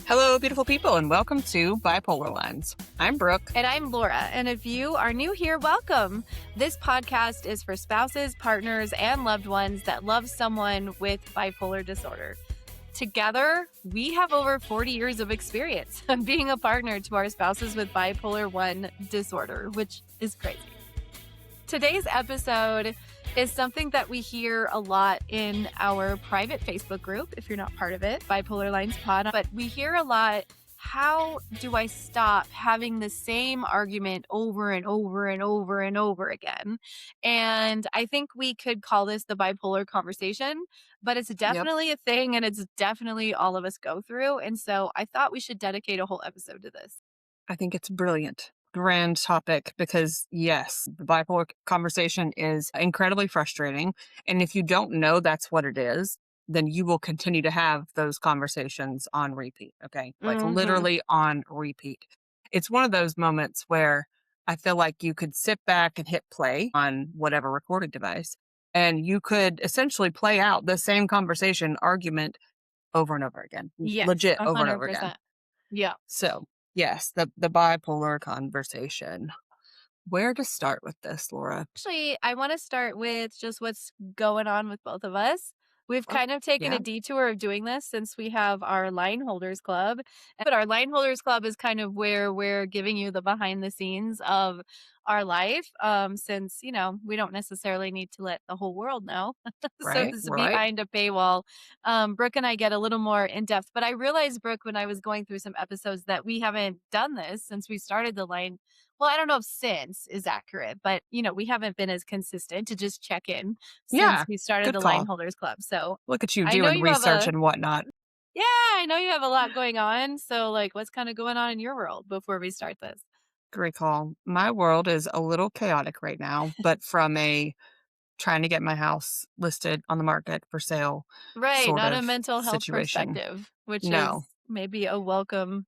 Hello, beautiful people, and welcome to Bipolar Lines. I'm Brooke. And I'm Laura. And if you are new here, welcome. This podcast is for spouses, partners, and loved ones that love someone with bipolar disorder. Together, we have over 40 years of experience of being a partner to our spouses with bipolar 1 disorder, which is crazy. Today's episode is something that we hear a lot in our private Facebook group, if you're not part of it, Bipolar Lines Pod. But we hear a lot, how do I stop having the same argument over and over and over and over again? And I think we could call this the bipolar conversation, but it's definitely a thing and it's definitely all of us go through. And so I thought we should dedicate a whole episode to this. I think it's brilliant. Grand topic because, yes, the bipolar conversation is incredibly frustrating. And if you don't know that's what it is, then you will continue to have those conversations on repeat. Okay. Like literally on repeat. It's one of those moments where I feel like you could sit back and hit play on whatever recording device, and you could essentially play out the same conversation argument over and over again. Yes, Legit over and over again. 100%. Yeah. So, yes, the bipolar conversation. Where to start with this, Laura? Actually, I want to start with just what's going on with both of us. We've Oh, kind of taken yeah. a detour of doing this since we have our line holders club. But our line holders club is kind of where we're giving you the behind the scenes of our life. Since, we don't necessarily need to let the whole world know. So Right, this is right. behind a paywall. Brooke and I get a little more in depth. But I realized, Brooke, when I was going through some episodes that we haven't done this since we started the line. Well, I don't know if since is accurate, but we haven't been as consistent to just check in since Yeah, we started good the Line call. Holders Club. So Look at you I know doing you have research and whatnot. I know you have a lot going on. So what's kind of going on in your world before we start this? Great call. My world is a little chaotic right now, but from a trying to get my house listed on the market for sale Right. sort Not a of mental health situation. perspective, which No. is maybe a welcome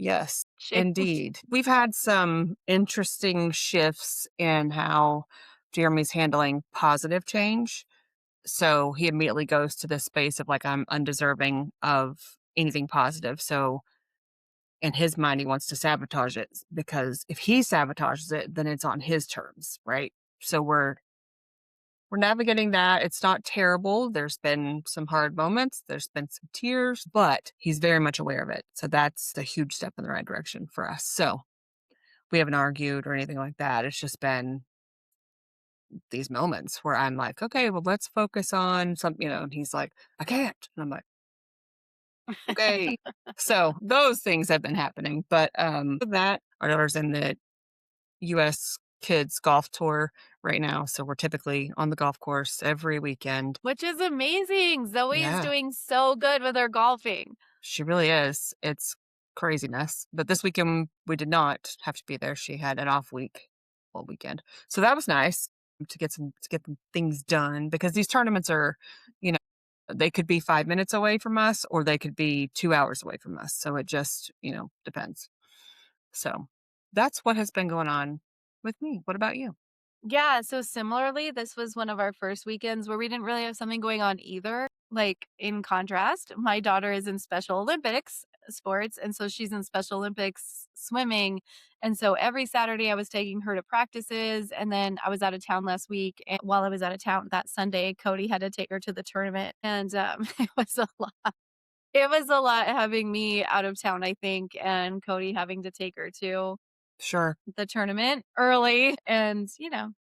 Yes, change. indeed. We've had some interesting shifts in how Jeremy's handling positive change. So he immediately goes to this space of like, I'm undeserving of anything positive. So in his mind, he wants to sabotage it because if he sabotages it, then it's on his terms, right? So we're navigating that. It's not terrible. There's been some hard moments. There's been some tears, but he's very much aware of it. So that's a huge step in the right direction for us. So we haven't argued or anything like that. It's just been these moments where I'm like, okay, well, let's focus on something, and he's like, I can't. And I'm like, okay. So those things have been happening. But that our daughter's in the US kids golf tour right now. So we're typically on the golf course every weekend. Which is amazing. Zoe is Yeah, doing so good with her golfing. she really is. It's craziness. But this weekend we did not have to be there. She had an off week all weekend. So that was nice to get some things done because these tournaments are, you know, they could be 5 minutes away from us or they could be 2 hours away from us. So it just, depends. So that's what has been going on with me. What about you? Yeah, so similarly, this was one of our first weekends where we didn't really have something going on either. In contrast, my daughter is in Special Olympics sports, and so she's in Special Olympics swimming. And so every Saturday I was taking her to practices, and then I was out of town last week. And while I was out of town that Sunday, Cody had to take her to the tournament, and it was a lot. It was a lot having me out of town, I think, and Cody having to take her to Sure. the tournament early. And,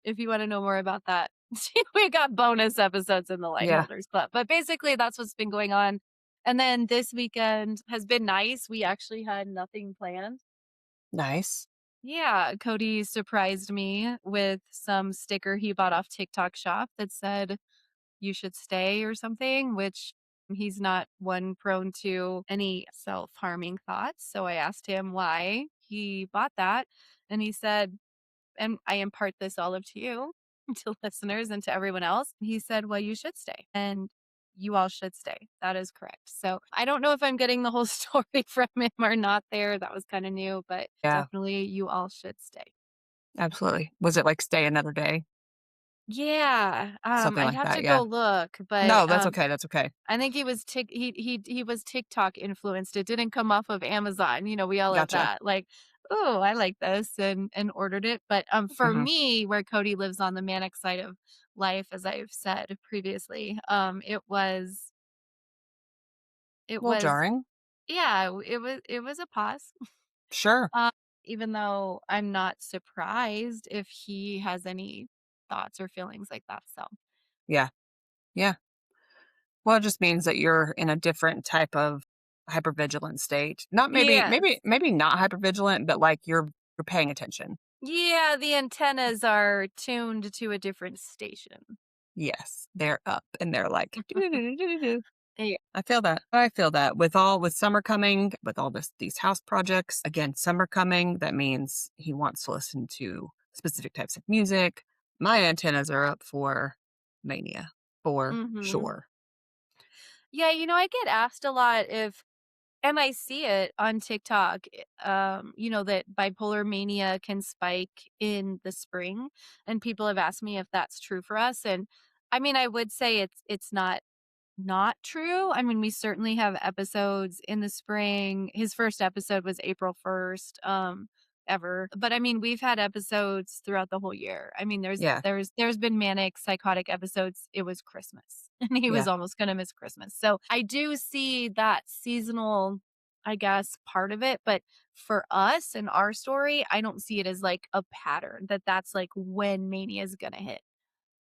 if you want to know more about that, we got bonus episodes in the Light Yeah. Holders Club. But basically, that's what's been going on. And then this weekend has been nice. We actually had nothing planned. Nice. Yeah, Cody surprised me with some sticker he bought off TikTok shop that said, you should stay or something, which he's not one prone to any self harming thoughts. So I asked him why he bought that. And he said, and I impart this all of to you, to listeners and to everyone else. He said, well, you should stay and you all should stay. That is correct. So I don't know if I'm getting the whole story from him or not there. That was kind of new, but Yeah, definitely you all should stay. absolutely. Was it like stay another day? Yeah, something I'd like have that, to go yeah. look, but, No, that's okay, that's okay. I think he was TikTok influenced. It didn't come off of Amazon, we all like Gotcha. that, like, "Oh, I like this," and ordered it, but, for Mhm. me, where Cody lives on the manic side of life, as I've said previously, it A little was jarring. yeah, it was a pause, Sure. um, even though I'm not surprised if he has any thoughts or feelings like that, so Yeah, yeah. Well, it just means that you're in a different type of hypervigilant state. Not maybe yes. maybe not hypervigilant, but, like, you're paying attention. Yeah, the antennas are tuned to a different station. Yes, they're up and they're like, "Doo-doo-doo-doo-doo-doo." Yeah. I feel that. I feel that. With summer coming, with all these house projects, again, summer coming, that means he wants to listen to specific types of music. My antennas are up for mania, for Mhm. sure. Yeah, I get asked a lot if and I see it on TikTok, that bipolar mania can spike in the spring, and people have asked me if that's true for us, and I mean, I would say it's not true. I mean, we certainly have episodes in the spring. His first episode was April 1st, ever. But I mean, we've had episodes throughout the whole year. I mean, Yeah, there's been manic psychotic episodes. It was Christmas and he was yeah. almost going to miss Christmas. So, I do see that seasonal I guess part of it, but for us and our story, I don't see it as like a pattern that's like when mania is going to hit.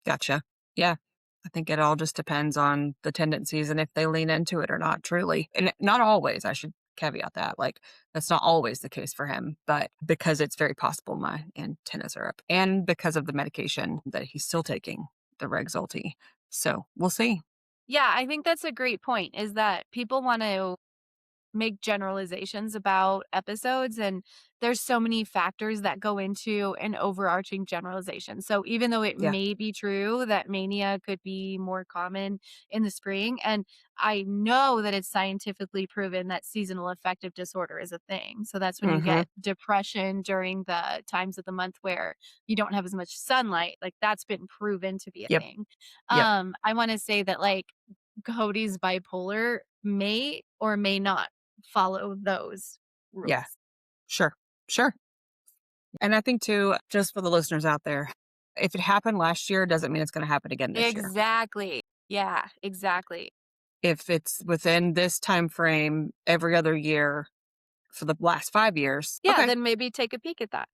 Gotcha. Yeah. I think it all just depends on the tendencies and if they lean into it or not, truly. And not always, I should caveat that. Like, that's not always the case for him, but because it's very possible my antennas are up and because of the medication that he's still taking, the Rexulti. So we'll see. Yeah, I think that's a great point is that people want to make generalizations about episodes and there's so many factors that go into an overarching generalization. So even though it Yeah. may be true that mania could be more common in the spring and I know that it's scientifically proven that seasonal affective disorder is a thing. So that's when you Mm-hmm. get depression during the times of the month where you don't have as much sunlight. Like that's been proven to be a Yep. thing. Yep. I want to say that like Cody's bipolar may or may not follow those Yeah. rules. Sure. Sure. And I think too, just for the listeners out there, if it happened last year, doesn't mean it's going to happen again this year. Exactly. Yeah, exactly. If it's within this time frame every other year for the last 5 years, Yeah, okay, then maybe take a peek at that.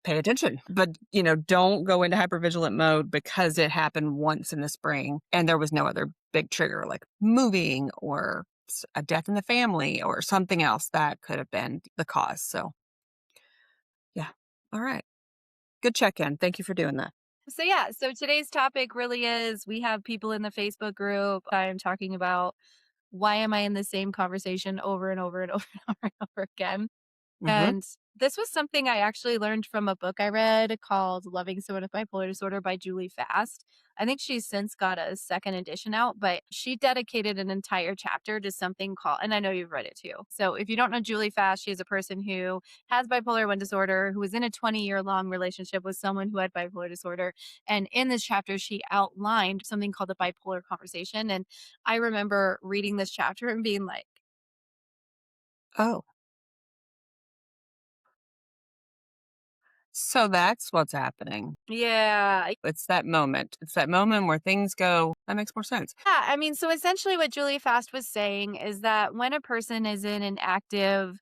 pay attention. But, don't go into hypervigilant mode because it happened once in the spring and there was no other big trigger like moving or a death in the family or something else that could have been the cause. So, yeah. All right. Good check in. Thank you for doing that. So yeah, so today's topic really is we have people in the Facebook group. I'm talking about why am I in the same conversation over and over and over and over and over again? Hmm. And this was something I actually learned from a book I read called Loving Someone with Bipolar Disorder by Julie Fast. I think she's since got a second edition out, but she dedicated an entire chapter to something called, and I know you've read it too. So if you don't know Julie Fast, she's a person who has bipolar 1 disorder, who was in a 20-year long relationship with someone who had bipolar disorder. And in this chapter, she outlined something called the bipolar conversation. And I remember reading this chapter and being like, Oh, so that's what's happening. yeah, It's that moment. It's that moment where things go, that makes more sense. yeah, I mean, so essentially what Julie Fast was saying is that when a person is in an active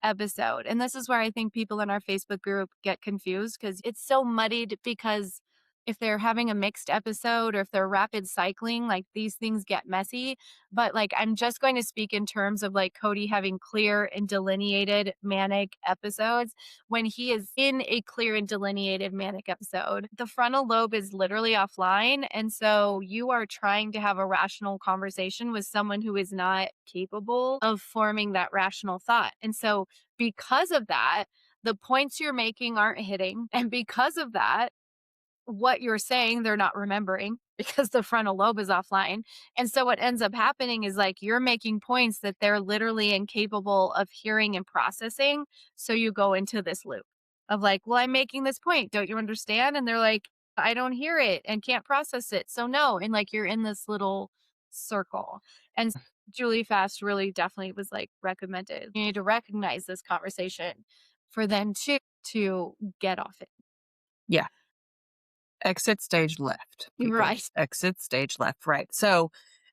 episode, and this is where I think people in our Facebook group get confused because it's so muddied because if they're having a mixed episode or if they're rapid cycling, like these things get messy. But like, I'm just going to speak in terms of like Cody having clear and delineated manic episodes. When he is in a clear and delineated manic episode, the frontal lobe is literally offline. And so you are trying to have a rational conversation with someone who is not capable of forming that rational thought. And so, because of that, the points you're making aren't hitting. And because of that, what you're saying, they're not remembering because the frontal lobe is offline. And so what ends up happening is like you're making points that they're literally incapable of hearing and processing. So you go into this loop of like, well, I'm making this point. Don't you understand? And they're like, I don't hear it and can't process it. So no. And like you're in this little circle. And Julie Fast really definitely was like recommended. You need to recognize this conversation for then to get off it. Yeah. Exit stage left, people. Right. Exit stage left, right. So,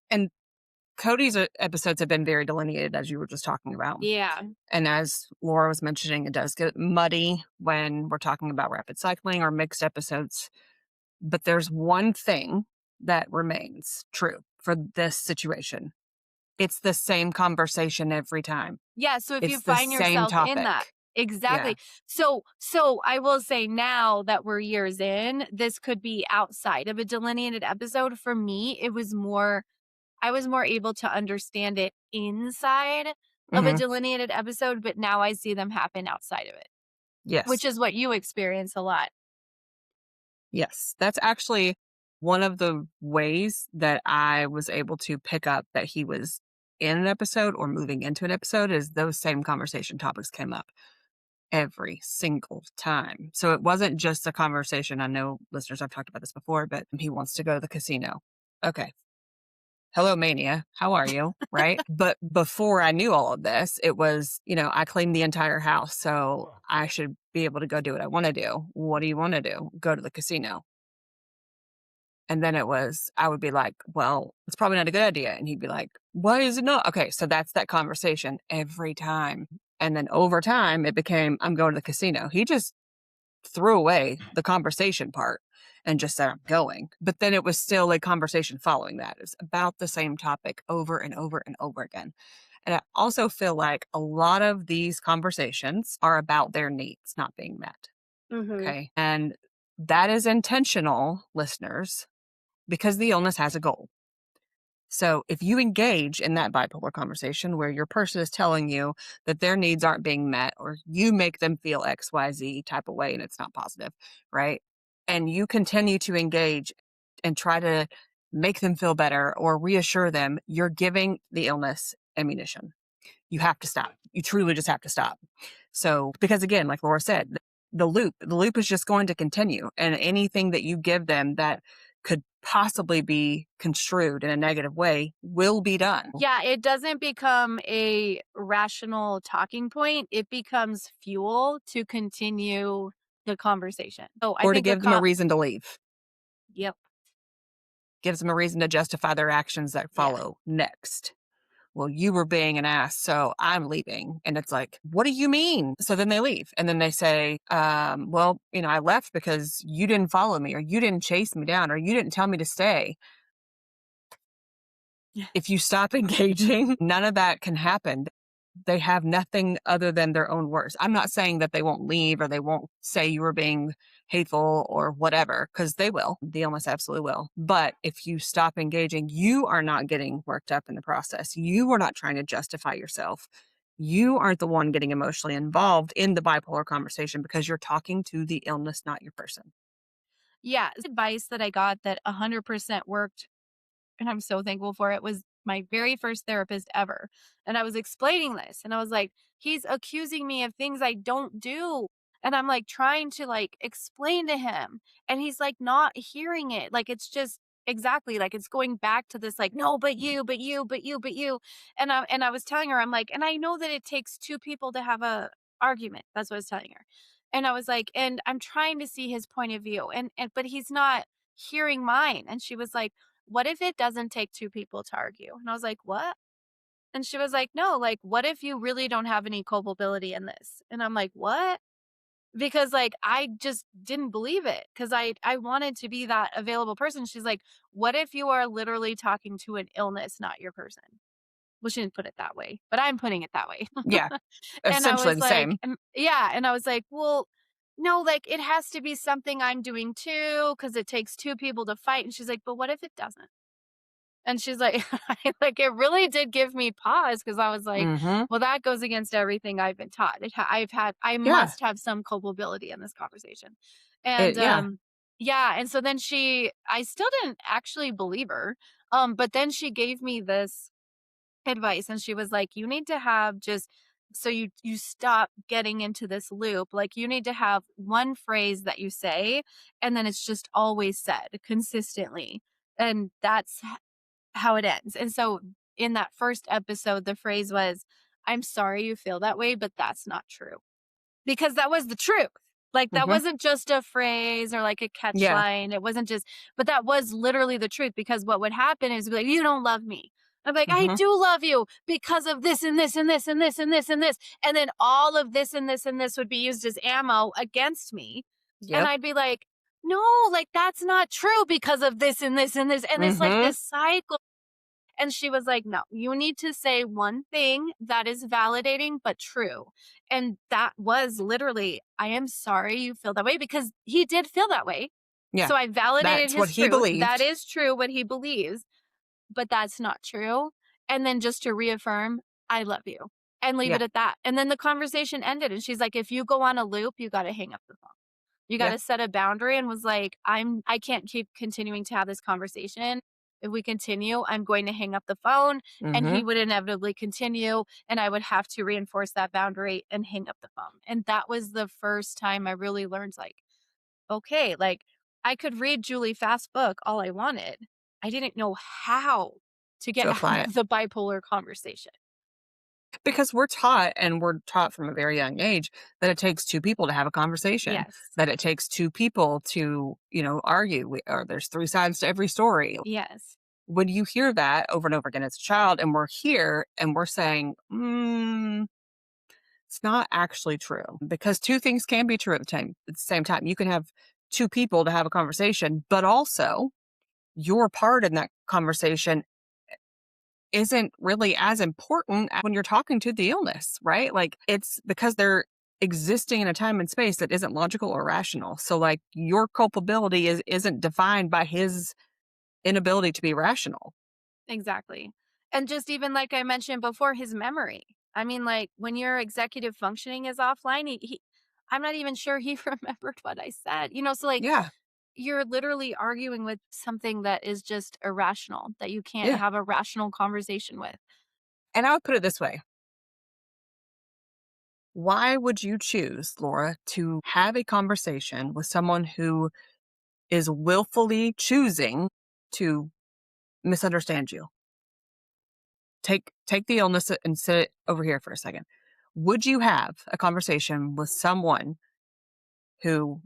and Cody's episodes have been very delineated, as you were just talking about. Yeah. And as Laura was mentioning, it does get muddy when we're talking about rapid cycling or mixed episodes. But there's one thing that remains true for this situation. It's the same conversation every time. Yeah, so if you It's the find same yourself in that. topic. Yeah. Exactly. So I will say now that we're years in, this could be outside of a delineated episode. For me, it was more I was more able to understand it inside of a Hmm. delineated episode, but now I see them happen outside of it, which Yes. is what you experience a lot. Yes. That's actually one of the ways that I was able to pick up that he was in an episode or moving into an episode is those same conversation topics came up every single time. So it wasn't just a conversation. I know listeners, I've talked about this before, but he wants to go to the casino. Okay. Hello, Mania. How are you? Right. But before I knew all of this, it was, I cleaned the entire house. So I should be able to go do what I want to do. What do you want to do? Go to the casino. And then I would be like, well, it's probably not a good idea. And he'd be like, why is it not? Okay. So that's that conversation every time. And then over time, it became, I'm going to the casino. He just threw away the conversation part and just said, I'm going. But then it was still a conversation following that. It's about the same topic over and over and over again. And I also feel like a lot of these conversations are about their needs not being met. Mhm. Okay. And that is intentional, listeners, because the illness has a goal. So if you engage in that bipolar conversation where your person is telling you that their needs aren't being met or you make them feel XYZ type of way and it's not positive, right? And you continue to engage and try to make them feel better or reassure them, you're giving the illness ammunition. You have to stop. You truly just have to stop. So, because again, like Laura said, the loop is just going to continue. And anything that you give them that could possibly be construed in a negative way will be done. Yeah, it doesn't become a rational talking point. It becomes fuel to continue the conversation. So I Or to think give them a reason to leave, yep. gives them a reason to justify their actions that Yeah. follow next. Well, you were being an ass, so I'm leaving. And it's like, what do you mean? So then they leave. And then they say, well, I left because you didn't follow me or you didn't chase me down or you didn't tell me to stay. Yeah. If you stop engaging, none of that can happen. They have nothing other than their own words. I'm not saying that they won't leave or they won't say you were being hateful or whatever, because they will. The illness absolutely will. But if you stop engaging, you are not getting worked up in the process. You are not trying to justify yourself. You aren't the one getting emotionally involved in the bipolar conversation because you're talking to the illness, not your person. Yeah, advice that I got that 100% worked, and I'm so thankful for it, was my very first therapist ever. And I was explaining this and I was like, he's accusing me of things I don't do. And I'm like trying to like explain to him and he's like not hearing it. Like it's just exactly like it's going back to this like no, but you, but you, but you, but you. And I was telling her I'm like, and I know that it takes two people to have a argument. That's what I was telling her. And I was like, and I'm trying to see his point of view and but he's not hearing mine. And she was like, what if it doesn't take two people to argue? And I was like, what? And she was like, no, like, what if you really don't have any culpability in this? And I'm like, what? Because like I just didn't believe it because I wanted to be that available person. She's like, what if you are literally talking to an illness, not your person? Well, she didn't put it that way, but I'm putting it that way. Yeah, And I essentially was the like, same. yeah. And I was like, well, no, like it has to be something I'm doing too, because it takes two people to fight. And she's like, but what if it doesn't? And she's like like, it really did give me pause because I was like, Hmm. "Well, that goes against everything I've been taught." I Yeah. must have some culpability in this conversation. And, Yeah. yeah, and so then I still didn't actually believe her, but then she gave me this advice and she was like, "You need to have just So you stop getting into this loop. Like you need to have one phrase that you say, and then it's just always said consistently. And that's how it ends. And so in that first episode, the phrase was, "I'm sorry you feel that way, but that's not true." Because that was the truth. Like, that Mhm. wasn't just a phrase or like a Yeah. catchline. It wasn't just, but that was literally the truth because what would happen is be like, "You don't love me." I'm like, "I Mhm. do love you because of this and this and this and this and this and this." And then all of this and this and this would be used as ammo against me. And Yep. I'd be like, "No, like that's not true because of this and this and this." And it's like Mhm. this cycle. And she was like, "No, you need to say one thing that is validating but true." And that was literally, "I am sorry you feel that way," because he did feel that way. Yeah. So I validated That's what his he truth. That believed. is true what he believes, but that's not true. And then just to reaffirm, "I love you," and leave Yeah. it at that. And then the conversation ended. And she's like, "If you go on a loop, you got to hang up the phone. You Yeah. gotta set a boundary," and was like, I can't keep continuing to have this conversation. If we continue, I'm going to hang up the phone," and he Mhm. would inevitably continue, and I would have to reinforce that boundary and hang up the phone. And that was the first time I really learned, like, okay, like, I could read Julie Fast's book all I wanted. I didn't know how to get To out apply it. of the bipolar conversation. Because we're taught from a very young age that it takes 2 people to have a conversation, Yes. that it takes 2 people to, argue, or there's 3 sides to every story. Yes. When you hear that over and over again as a child, and we're here and we're saying, it's not actually true, because 2 things can be true at the same time. You can have 2 people to have a conversation, but also your part in that conversation isn't really as important as when you're talking to the illness, right? Like, it's because they're existing in a time and space that isn't logical or rational. So, like, your culpability isn't defined by his inability to be rational. Exactly. And just even like I mentioned before, his memory. I mean, like when your executive functioning is offline, I'm not even sure he remembered what I said. So like Yeah. you're literally arguing with something that is just irrational, that you can't Yeah. have a rational conversation with. And I would put it this way. Why would you choose, Laura, to have a conversation with someone who is willfully choosing to misunderstand you? Take the illness and sit over here for a second. Would you have a conversation with someone who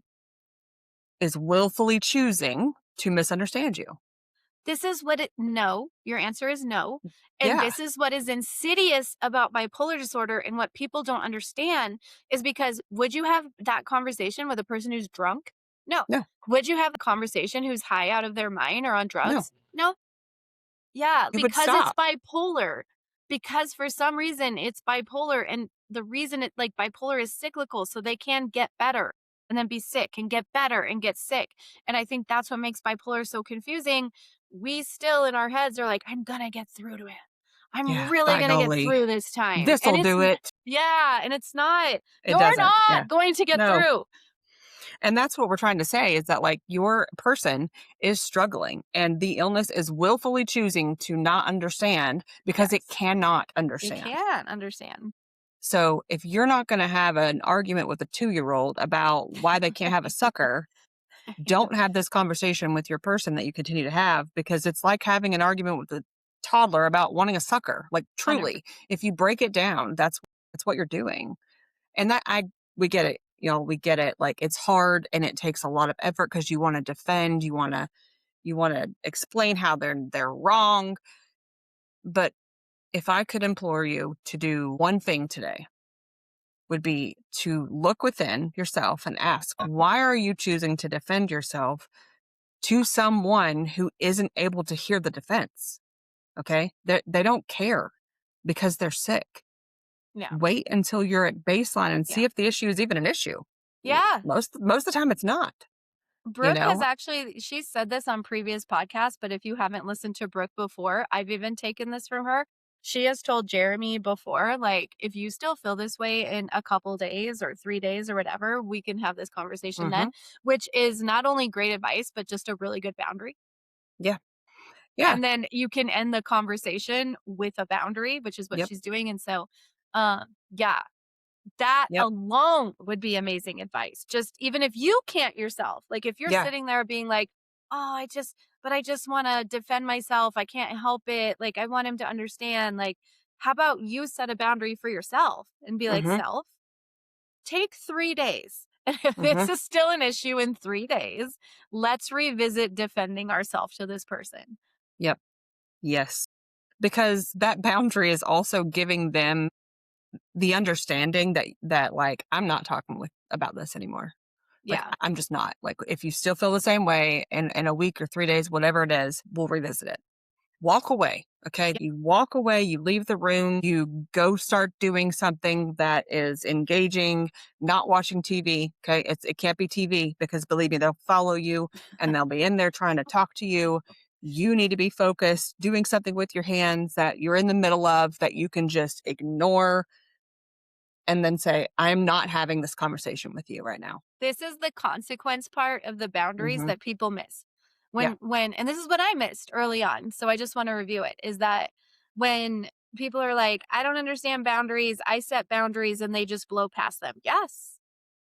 is willfully choosing to misunderstand you? This is what no, your answer is no. And Yeah. this is what is insidious about bipolar disorder and what people don't understand is because would you have that conversation with a person who's drunk? No. No. Would you have a conversation who's high out of their mind or on No. drugs? No. Yeah, You would because it's stop. bipolar. Because for some reason it's bipolar. And the reason it like bipolar is cyclical, so they can get better and then be sick and get better and get sick. And I think that's what makes bipolar so confusing. We still in our heads are like, I'm gonna get through to it. I'm Yeah. really By gonna get golly. through this time. And This'll do it. yeah, and it's not. It You're doesn't. Yeah. not going to get No. through. And that's what we're trying to say, is that, like, your person is struggling and the illness is willfully choosing to not understand because it Yes. cannot It understand. can understand. So if you're not going to have an argument with a 2-year-old about why they can't have a sucker, don't have this conversation with your person that you continue to have, because it's like having an argument with a toddler about wanting a sucker. Like, 100%. truly, if you break it down, that's what you're doing. And that I we get it. We get it. Like, it's hard and it takes a lot of effort because you want to defend, you want to explain how they're wrong. But if I could implore you to do one thing today, would be to look within yourself and ask, why are you choosing to defend yourself to someone who isn't able to hear the defense? Okay? They don't care because they're sick. Yeah. Wait until you're at baseline and Yeah. see if the issue is even an issue. Yeah. Most of the time it's not, you Brooke has know? actually she's said this on previous podcasts, but if you haven't listened to Brooke before, I've even taken this from her. She has told Jeremy before, like, if you still feel this way in a couple days or 3 days or whatever, we can have this conversation then, Mhm. which is not only great advice, but just a really good boundary. Yeah. Yeah. And then you can end the conversation with a boundary, which is what Yep. she's doing. And so Yeah, that Yep. alone would be amazing advice. Just even if you can't yourself, like if you're Yeah. sitting there being like, oh, I just want to defend myself. I can't help it. Like, I want him to understand. Like, how about you set a boundary for yourself and be like, Mhm. self, take 3 days. And if this Mhm. is still an issue in 3 days, let's revisit defending ourselves to this person. Yep. Yes. Because that boundary is also giving them the understanding that like I'm not talking with about this anymore. Like Yeah. I'm just not. Like if you still feel the same way in a week or 3 days, whatever it is, we'll revisit it. Walk away. Okay. Yeah. You walk away, you leave the room, you go start doing something that is engaging, not watching TV. Okay. It can't be TV because believe me, they'll follow you and they'll be in there trying to talk to you. You need to be focused, doing something with your hands that you're in the middle of that you can just ignore and then say, I'm not having this conversation with you right now. This is the consequence part of the boundaries Hmm. that people miss. Yeah. When and this is what I missed early on, so I just want to review it, is that when people are like, "I don't understand boundaries. I set boundaries and they just blow past them." Yes.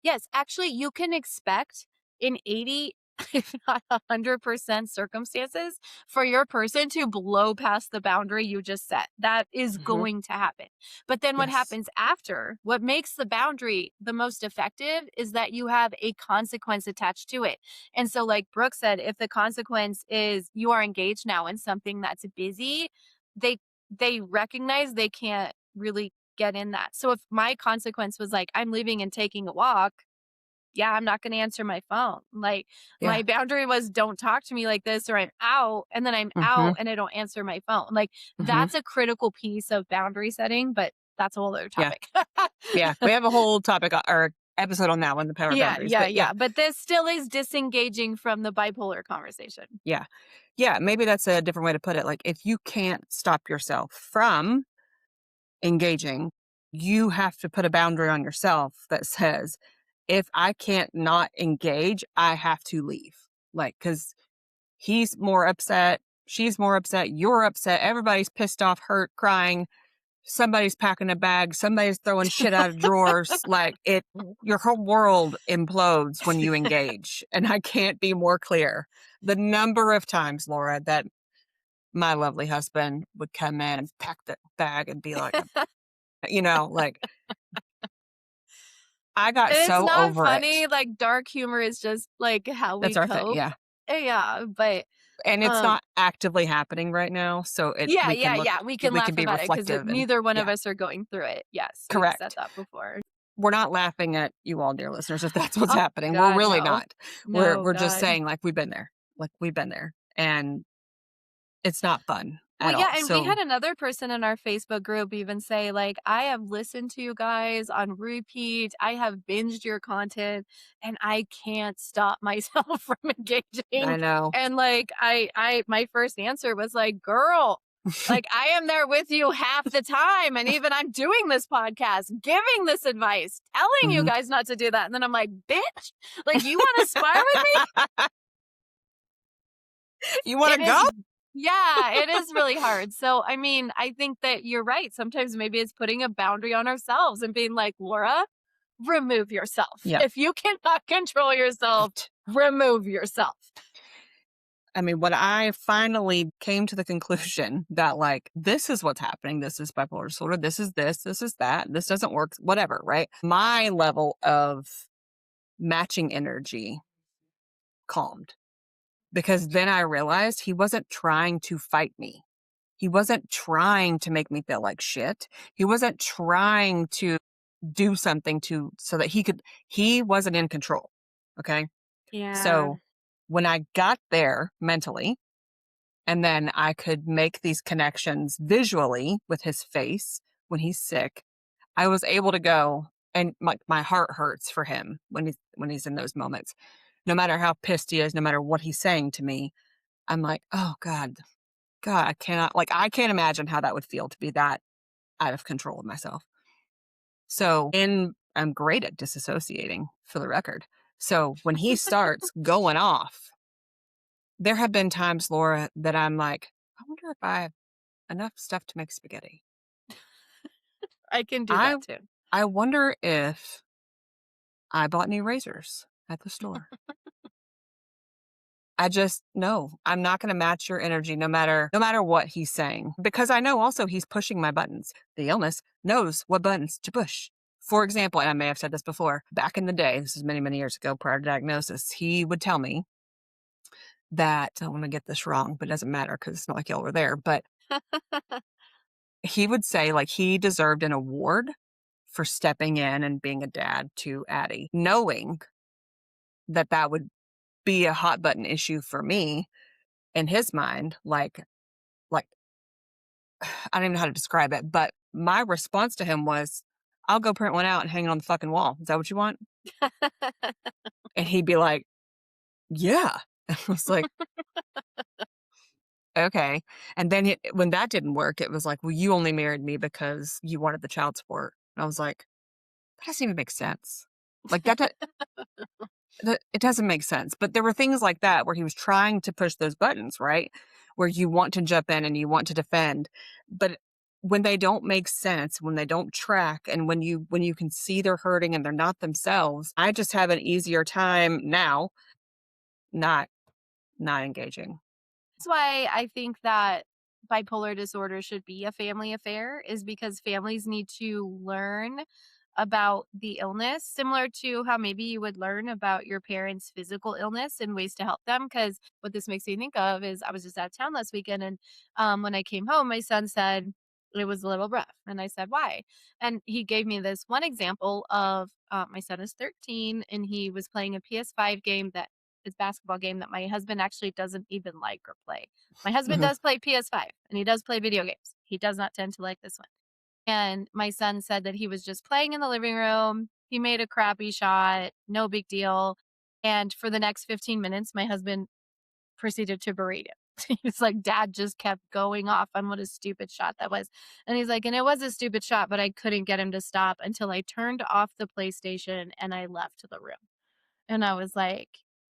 Yes, actually you can expect in 80 if not 100% circumstances for your person to blow past the boundary you just set. That is Hmm. going to happen. But then what Yes. happens after, what makes the boundary the most effective is that you have a consequence attached to it. And so, like Brooke said, if the consequence is you are engaged now in something that's busy, they they recognize they can't really get in that. So if my consequence was like I'm leaving and taking a walk, yeah, I'm not going to answer my phone. Like Yeah. my boundary was don't talk to me like this or I'm out, and then I'm Hmm. out and I don't answer my phone. Like Hmm. that's a critical piece of boundary setting, but that's a whole other Yeah. topic. Yeah. We have a whole topic or episode on that one, the power Yeah, boundaries. yeah, But yeah, yeah. But this still is disengaging from the bipolar conversation. yeah. Yeah. Maybe that's a different way to put it. Like if you can't stop yourself from engaging, you have to put a boundary on yourself that says, if I can't not engage, I have to leave. Like, because he's more upset, she's more upset, you're upset, everybody's pissed off, hurt, crying, somebody's packing a bag, somebody's throwing shit out of drawers. Like, your whole world implodes when you engage. And I can't be more clear. The number of times, Laura, that my lovely husband would come in and pack the bag and be like, like, I got It's so not over it. funny. Like dark humor is just like how That's we our thing. cope. Yeah. Yeah, but And it's um not actively happening right now. So yeah, yeah, yeah. We can we laugh can be about it because reflective and neither one of yeah, us are going through it. Yes, we've said correct. that before. We're not laughing at you all, dear listeners, if that's what's Oh happening. We're God, really no. not. No, We're just God. saying like we've been there. Like we've been there. And it's not fun Well, at yeah, all. and we So had another person in our Facebook group even say, like, I have listened to you guys on repeat. I have binged your content and I can't stop myself from I engaging. know. And like my first answer was like, girl, like I am there with you half the time. And even I'm doing this podcast, giving this advice, telling you Mhm. guys not to do that. And then I'm like, bitch, like you want to spar with me? You want It to go? is yeah, it is really hard. So, I mean, I think that you're right. Sometimes maybe it's putting a boundary on ourselves and being like, "Laura, remove yourself. Yep. If you cannot control yourself, remove yourself." I mean, when I finally came to the conclusion that, like, this is what's happening, this is bipolar disorder, this is that, this doesn't work, whatever, right? My level of matching energy calmed because then I realized he wasn't trying to fight me. He wasn't trying to make me feel like shit. He wasn't trying to do something so that he wasn't in control. Okay. Yeah. So when I got there mentally, and then I could make these connections visually with his face when he's sick. I was able to go and my heart hurts for him when he's in those moments. No matter how pissed he is, no matter what he's saying to me, I'm like, "Oh God, I can't imagine how that would feel to be that out of control of myself." So, and I'm great at disassociating for the record. So, when he starts going off, there have been times, Laura, that I'm like, I wonder if I have enough stuff to make spaghetti. I can do I that too. I wonder if I bought new razors at the store. I just no, I'm not gonna match your energy no matter what he's saying, because I know also he's pushing my buttons. The illness knows what buttons to push. For example, and I may have said this before, back in the day, this is many, many years ago prior to diagnosis, he would tell me that I want to get this wrong, but it doesn't matter because it's not like y'all were there. But he would say like he deserved an award for stepping in and being a dad to Addie, knowing that that would be a hot button issue for me in his mind. Like I don't even know how to describe it, but my response to him was, "I'll go print one out and hang it on the fucking wall. Is that what you want?" And he'd be like, "Yeah." I was like, "Okay." And then when that didn't work, it was like, "Well, you only married me because you wanted the child support." And I was like, "That doesn't even make sense." Like it doesn't make sense. But there were things like that where he was trying to push those buttons, right? Where you want to jump in and you want to defend, but when they don't make sense, when they don't track, and when you can see they're hurting and they're not themselves, I just have an easier time now not not engaging. That's why I think that bipolar disorder should be a family affair, is because families need to learn about the illness, similar to how maybe you would learn about your parents' physical illness and ways to help them. Because what this makes me think of is I was just out of town last weekend, and when I came home, my son said it was a little rough. And I said, why? And he gave me this one example of my son is 13 and he was playing a PS5 game that is basketball game that my husband actually doesn't even like or play. My husband Mhm. does play PS5 and he does play video games. He does not tend to like this one. And my son said that he was just playing in the living room. He made a crappy shot, no big deal. And for the next 15 minutes, my husband proceeded to berate him. He's like, Dad just kept going off on what a stupid shot that was. And he's like, and it was a stupid shot, but I couldn't get him to stop until I turned off the PlayStation and I left the room. And I was like,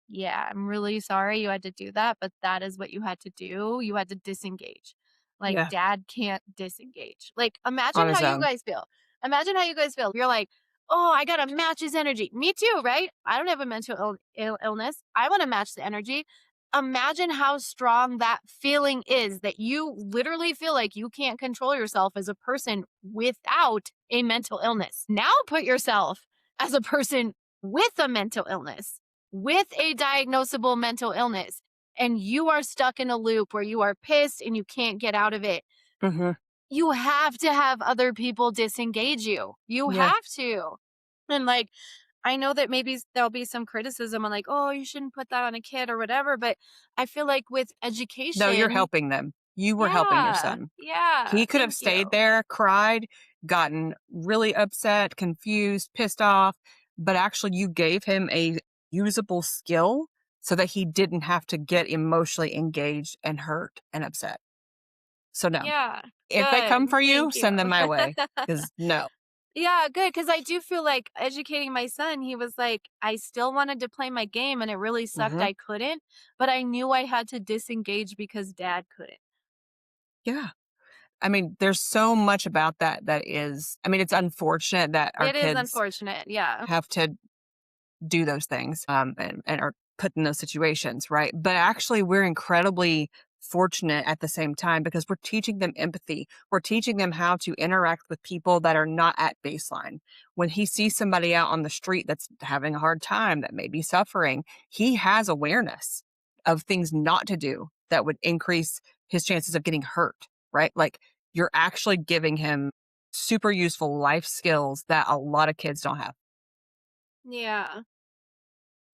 "Yeah, I'm really sorry you had to do that, but that is what you had to do. You had to disengage. Like, Yeah, dad can't disengage." Like, on imagine how his you own. guys feel. Imagine how you guys feel. You're like, "Oh, I gotta match his energy." Me too, right? I don't have a mental illness. I wanna match the energy. Imagine how strong that feeling is that you literally feel like you can't control yourself as a person without a mental illness. Now put yourself as a person with a mental illness, with a diagnosable mental illness, and you are stuck in a loop where you are pissed and you can't get out of it. Mhm. You have to have other people disengage you. You Yeah. have to. And like, I know that maybe there'll be some criticism on like, oh, you shouldn't put that on a kid or whatever. But I feel like with No, you're education, helping them. You were helping your yeah, son. yeah, He could have thank stayed you. there, cried, gotten really upset, confused, pissed off, but actually you gave him a usable skill so that he didn't have to get emotionally engaged and hurt and upset. So no. Yeah, If they come good. for you, Thank you. send them my way. Because no. Yeah, good, because I do feel like educating my son, he was like, "I still wanted to play my game, and it really sucked Mhm. I couldn't, but I knew I had to disengage because dad couldn't." Yeah. I mean, there's so much about that that is I mean, it's unfortunate that our It is kids unfortunate, yeah. have to do those things, and are put in those situations, right? But actually, we're incredibly fortunate at the same time because we're teaching them empathy. We're teaching them how to interact with people that are not at baseline. When he sees somebody out on the street that's having a hard time, that may be suffering, he has awareness of things not to do that would increase his chances of getting hurt, right? Like you're actually giving him super useful life skills that a lot of kids don't have. Yeah.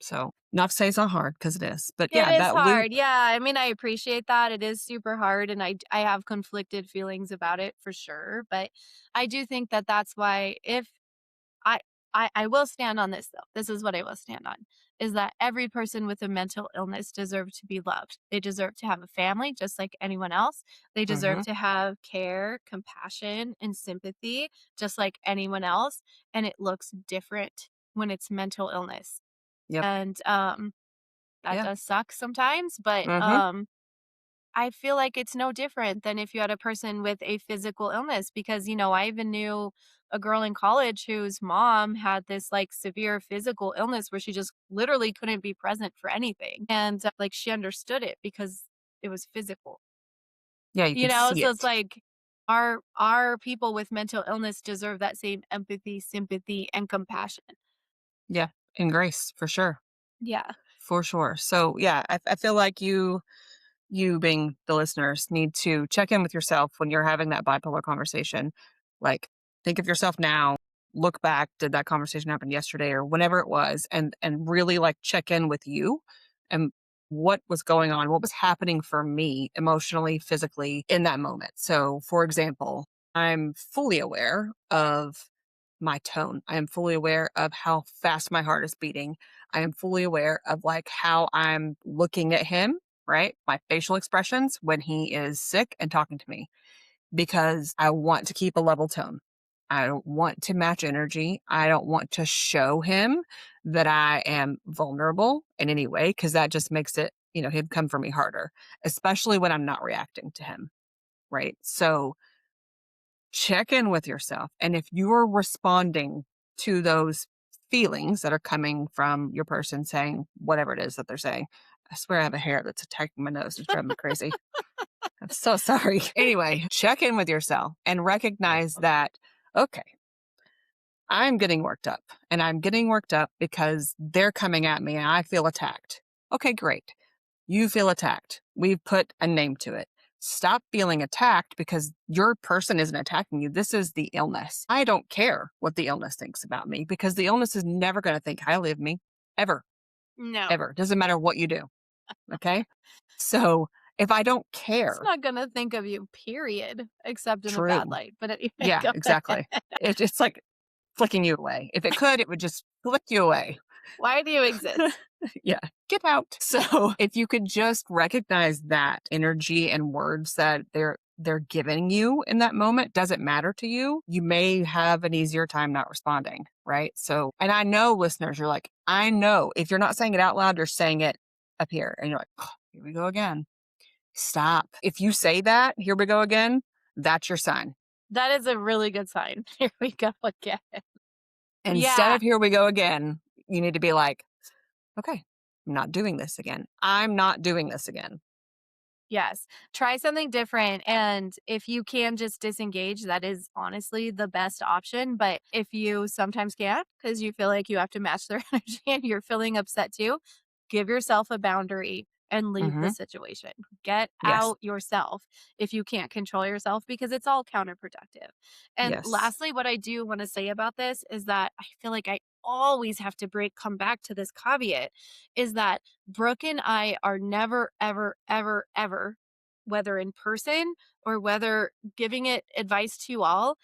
So, not to say it's not hard because it is, but It yeah, is that we hard, yeah, I mean, I appreciate that, it is super hard, and I have conflicted feelings about it for sure, but I do think that that's why if I I will stand on this though. This is what I will stand on, is that every person with a mental illness deserves to be loved. They deserve to have a family just like anyone else. They deserve mhm, to have care, compassion, and sympathy just like anyone else, and it looks different when it's mental illness. yep, And that yeah, does suck sometimes, but mhm, I feel like it's no different than if you had a person with a physical illness because, I even knew a girl in college whose mom had this like severe physical illness where she just literally couldn't be present for anything. And like she understood it because it was physical. Yeah, you could see So it's it. like our people with mental illness deserve that same empathy, sympathy, and compassion. Yeah, and grace for sure, Yeah. for sure. So yeah, I feel like you being the listeners need to check in with yourself when you're having that bipolar conversation. Like, think of yourself now, look back, did that conversation happen yesterday or whenever it was, and really like check in with you and what was going on, what was happening for me emotionally, physically in that moment. So for example, I'm fully aware of my tone. I am fully aware of how fast my heart is beating. I am fully aware of like how I'm looking at him, right? My facial expressions when he is sick and talking to me because I want to keep a level tone. I don't want to match energy. I don't want to show him that I am vulnerable in any way because that just makes it, him come for me harder, especially when I'm not reacting to him. Right. So check in with yourself. And if you are responding to those feelings that are coming from your person saying whatever it is that they're saying, I swear I have a hair that's attacking my nose. It's driving me crazy. I'm so sorry. Anyway, check in with yourself and recognize that, okay, I'm getting worked up and I'm getting worked up because they're coming at me and I feel attacked. Okay, great. You feel attacked. We've put a name to it. Stop feeling attacked because your person isn't attacking you. This is the illness. I don't care what the illness thinks about me because the illness is never going to think highly of me ever, No. ever. Doesn't matter what you do. Okay. So if I don't It's care, not gonna think of you, period, except in a bad true. light. But anyway, Yeah, go ahead. exactly. It's like flicking you away. If it could, it would just flick you away. Why do you exist? Yeah, get out. So if you could just recognize that energy and words that they're giving you in that moment doesn't matter to you, you may have an easier time not responding, right? So, and I know listeners, you're like, I know if you're not saying it out loud, you're saying it up here, and you're like, oh, here we go again. Stop. If you say that, here we go again, that's your sign. That is a really good sign. Here we go again. Instead Yeah. of here we go again, you need to be like, okay, I'm not doing this again. I'm not doing this again. Yes. Try something different. And if you can just disengage, that is honestly the best option. But if you sometimes can't because you feel like you have to match their energy and you're feeling upset too, give yourself a boundary and leave the Hmm. situation. Get Yes. out yourself if you can't control yourself because it's all counterproductive. And Yes. lastly, what I do want to say about this is that I feel like I always have to come back to this caveat is that Brooke and I are never, ever, ever, ever, whether in person or whether giving it advice to you all,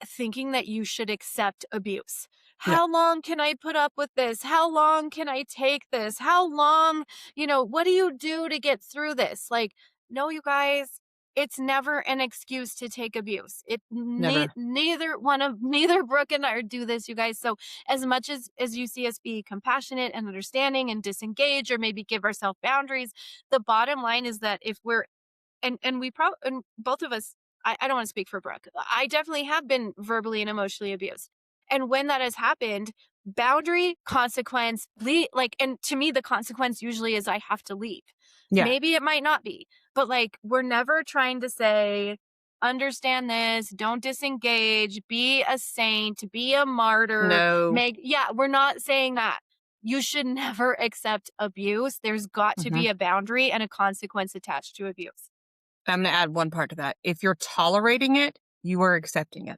thinking that you should accept abuse. No. How long can I put up with this? How long can I take this? How long, what do you do to get through this? Like, no, you guys, it's never an excuse to take abuse. Never. Neither Brooke and I do this, you guys. So as much as you see us be compassionate and understanding and disengage or maybe give ourselves boundaries, the bottom line is that if we're and we probably and both of us I don't want to speak for Brooke. I definitely have been verbally and emotionally abused. And when that has happened, boundary, consequence, like, and to me, the consequence usually is I have to leave. Yeah. Maybe it might not be, but like, we're never trying to say, understand this, don't disengage, be a saint, be a martyr, No. yeah, we're not saying that. You should never accept abuse. There's got to Hmm. be a boundary and a consequence attached to abuse. I'm going to add one part to that. If you're tolerating it, you are accepting it.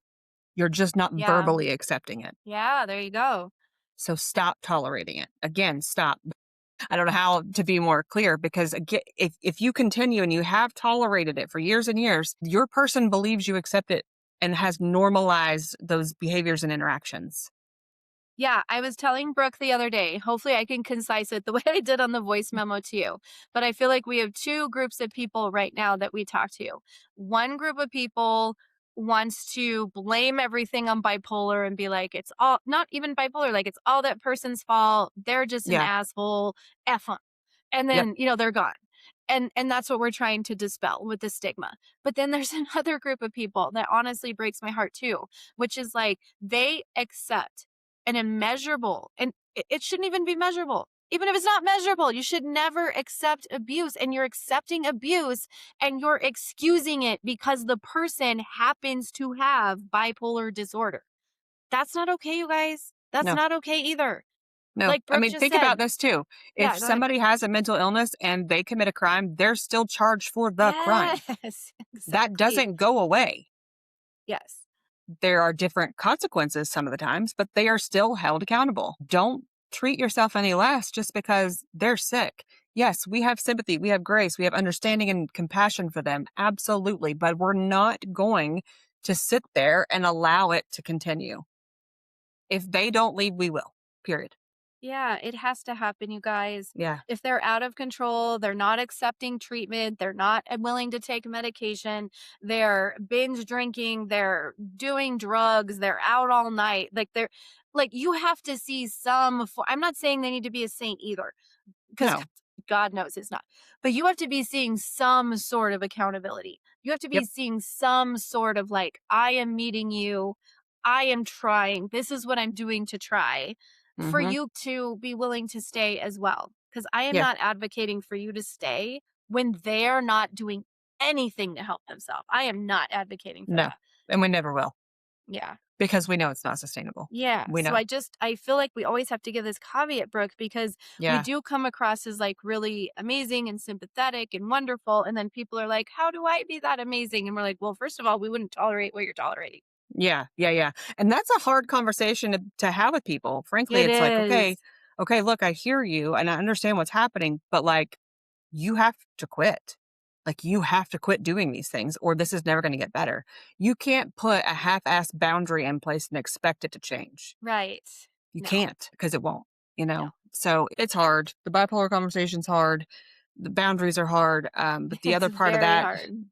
You're just not Yeah. verbally accepting it. Yeah, there you go. So stop tolerating it. Again, stop. I don't know how to be more clear because again, if you continue and you have tolerated it for years and years, your person believes you accept it and has normalized those behaviors and interactions. Yeah, I was telling Brooke the other day, hopefully I can concise it the way I did on the voice memo to you. But I feel like we have two groups of people right now that we talk to. One group of people wants to blame everything on bipolar and be like, it's all, not even bipolar, like it's all that person's fault. They're just an Yeah. asshole. F 'em. And Yep. then, they're gone. And that's what we're trying to dispel with the stigma. But then there's another group of people that honestly breaks my heart too, which is like they accept an immeasurable, and it shouldn't even be measurable. Even if it's not measurable, you should never accept abuse, and you're accepting abuse and you're excusing it because the person happens to have bipolar disorder. That's not okay, you guys. That's No, not okay either. no. Like I Brooke mean, just think about said. this too. If Yeah, go ahead. somebody has a mental illness and they commit a crime, they're still charged for the crime. Yes, That exactly. doesn't go away. Yes. There are different consequences some of the times, but they are still held accountable. Don't treat yourself any less just because they're sick. Yes, we have sympathy, we have grace, we have understanding and compassion for them. Absolutely. But we're not going to sit there and allow it to continue. If they don't leave, we will. Period. Yeah, it has to happen, you guys. Yeah. If they're out of control, they're not accepting treatment, they're not willing to take medication, they're binge drinking, they're doing drugs, they're out all night. Like you have to see I'm not saying they need to be a saint either, because No. God knows it's not. But you have to be seeing some sort of accountability. You have to be Yep. seeing some sort of like, I am meeting you. I am trying. This is what I'm doing to try for Mm-hmm. you to be willing to stay as well. Because I am Yeah. not advocating for you to stay when they're not doing anything to help themselves. I am not advocating for No. that. And we never will Yeah. because we know it's not sustainable. Yeah. We So know. I feel like we always have to give this caveat, Brooke, because we Yeah. do come across as like really amazing and sympathetic and wonderful. And then people are like, how do I be that amazing? And we're like, well, first of all, we wouldn't tolerate what you're tolerating. Yeah, yeah, yeah. And that's a hard conversation to have with people. Frankly, It it's like, okay, is. okay, look, I hear you and I understand what's happening, but like you have to quit. Like you have to quit doing these things or this is never going to get better. You can't put a half-assed boundary in place and expect it to change. Right. You No, can't because it won't, you no. know. So it's hard. The bipolar conversation's hard. The boundaries are hard. But the It's other part of very that, hard.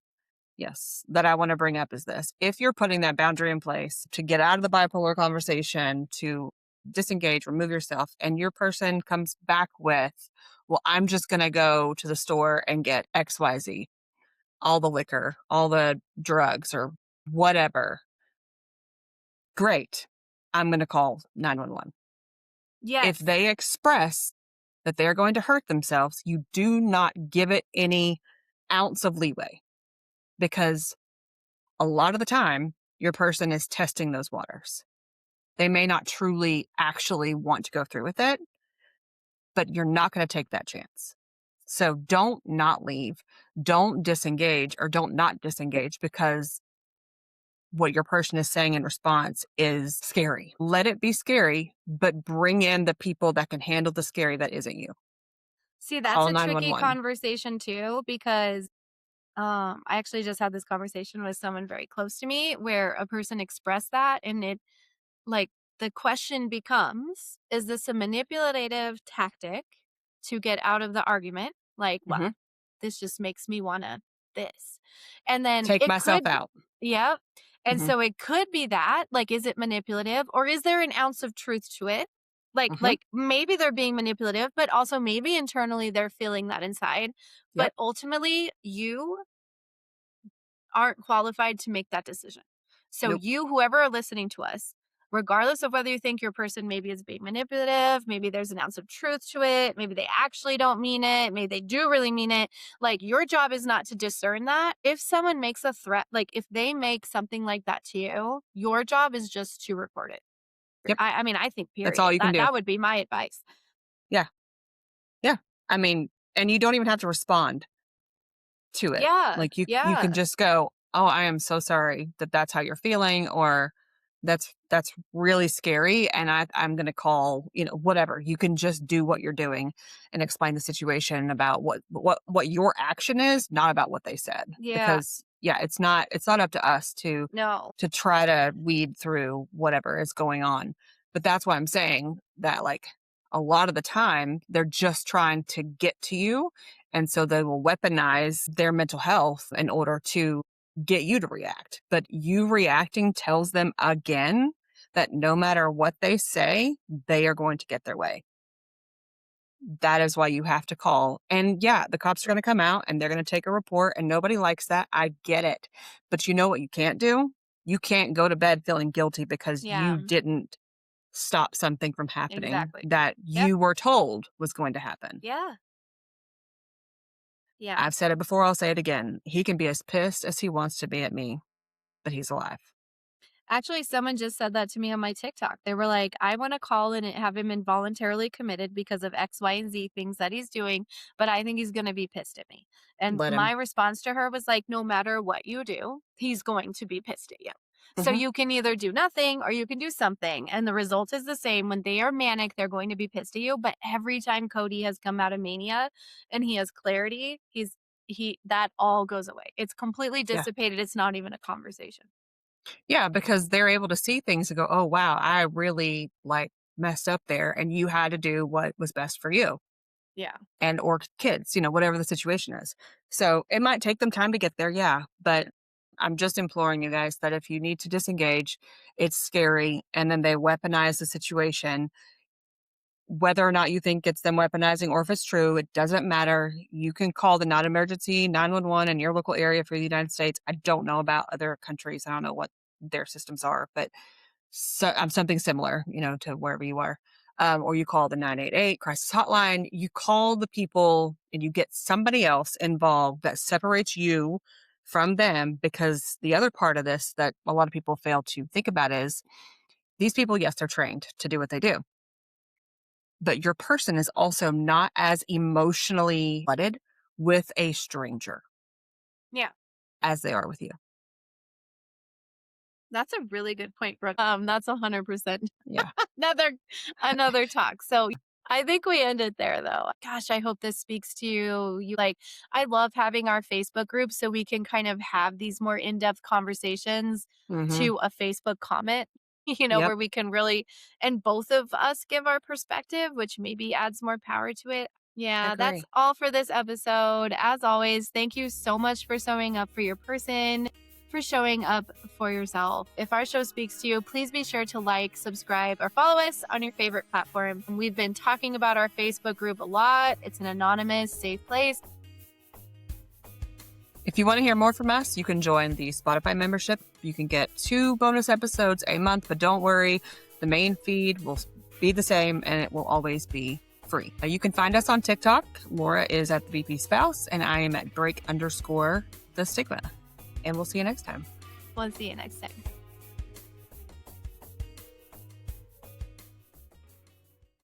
yes, that I want to bring up is this. If you're putting that boundary in place to get out of the bipolar conversation, to disengage, remove yourself, and your person comes back with, well, I'm just going to go to the store and get XYZ, all the liquor, all the drugs, or whatever. Great. I'm going to call 911. If Yes. they express that they're going to hurt themselves, you do not give it any ounce of leeway because a lot of the time, your person is testing those waters. They may not truly actually want to go through with it, but you're not going to take that chance. So don't not leave. Don't disengage or don't not disengage because what your person is saying in response is scary. Let it be scary, but bring in the people that can handle the scary that isn't you. See, that's Call a tricky 911. conversation too, because I actually just had this conversation with someone very close to me where a person expressed that, and it like the question becomes, is this a manipulative tactic to get out of the argument? Like, well, Hmm. this just makes me want to this. And then Take it myself could, out. yep. And Hmm. so it could be that, like, is it manipulative or is there an ounce of truth to it? Hmm. Like maybe they're being manipulative, but also maybe internally they're feeling that inside. Yep. But ultimately, you aren't qualified to make that decision. So Nope. you, whoever are listening to us, regardless of whether you think your person maybe is being manipulative, maybe there's an ounce of truth to it, maybe they actually don't mean it, maybe they do really mean it, like your job is not to discern that. If someone makes a threat, like if they make something like that to you, your job is just to report it. Yep. I mean, I think That's all period. you can do. That would be my advice. Yeah. Yeah. I mean, and you don't even have to respond to it. Yeah. Like you can Yeah. just go, "Oh, I am so sorry that that's how you're feeling," or that's really scary and I'm going to call, whatever. You can just do what you're doing and explain the situation about what your action is, not about what they said. Yeah. Because yeah, it's not up to us to No. try to weed through whatever is going on. But that's why I'm saying that like a lot of the time they're just trying to get to you and so they will weaponize their mental health in order to get you to react. But you reacting tells them again that no matter what they say, they are going to get their way. that is why you have to call. And yeah, the cops are going to come out and they're going to take a report, and nobody likes that. I get it. But you know what you can't do? You can't go to bed feeling guilty because Yeah, you didn't stop something from happening exactly. that Yep. you were told was going to happen. Yeah. Yeah. I've said it before, I'll say it again. He can be as pissed as he wants to be at me, but he's alive. Actually, someone just said that to me on my TikTok. They were like, I want to call and have him involuntarily committed because of X, Y, and Z things that he's doing, but I think he's going to be pissed at me. And Let my him. response to her was like, no matter what you do, he's going to be pissed at you. So Mhm. you can either do nothing or you can do something. And the result is the same. When they are manic, they're going to be pissed at you. But every time Cody has come out of mania and he has clarity, that all goes away. It's completely Yeah. dissipated. It's not even a conversation. Yeah, because they're able to see things and go, "Oh, wow, I really, like, messed up there, and you had to do what was best for you Yeah. and or kids," whatever the situation is. So, it might take them time to get there, yeah, but I'm just imploring you guys that if you need to disengage, it's scary, and then they weaponize the situation. Whether or not you think it's them weaponizing or if it's true, it doesn't matter. You can call the non-emergency 911 in your local area for the United States. I don't know about other countries. I don't know what their systems are, but something similar, to wherever you are. Or you call the 988 crisis hotline. You call the people and you get somebody else involved that separates you from them, because the other part of this that a lot of people fail to think about is these people, yes, they're trained to do what they do, but your person is also not as emotionally flooded with a stranger Yeah. as they are with you. That's a really good point, Brooke. That's 100% Yeah. another another talk. So I think we end it there though. Gosh, I hope this speaks to you. I love having our Facebook group so we can kind of have these more in-depth conversations Mhm. to a Facebook comment, Yep. where we can really and both of us give our perspective, which maybe adds more power to it. I Yeah, that's agree. all for this episode. As always, thank you so much for showing up for your person, for showing up for yourself. If our show speaks to you, please be sure to like, subscribe, or follow us on your favorite platform. We've been talking about our Facebook group a lot. It's an anonymous, safe place. If you want to hear more from us, you can join the Spotify membership. You can get 2 bonus episodes a month, but don't worry, the main feed will be the same and it will always be free. You can find us on TikTok. Laura is at the VP Spouse, and I am at break_the stigma. And we'll see you next time. We'll see you next time.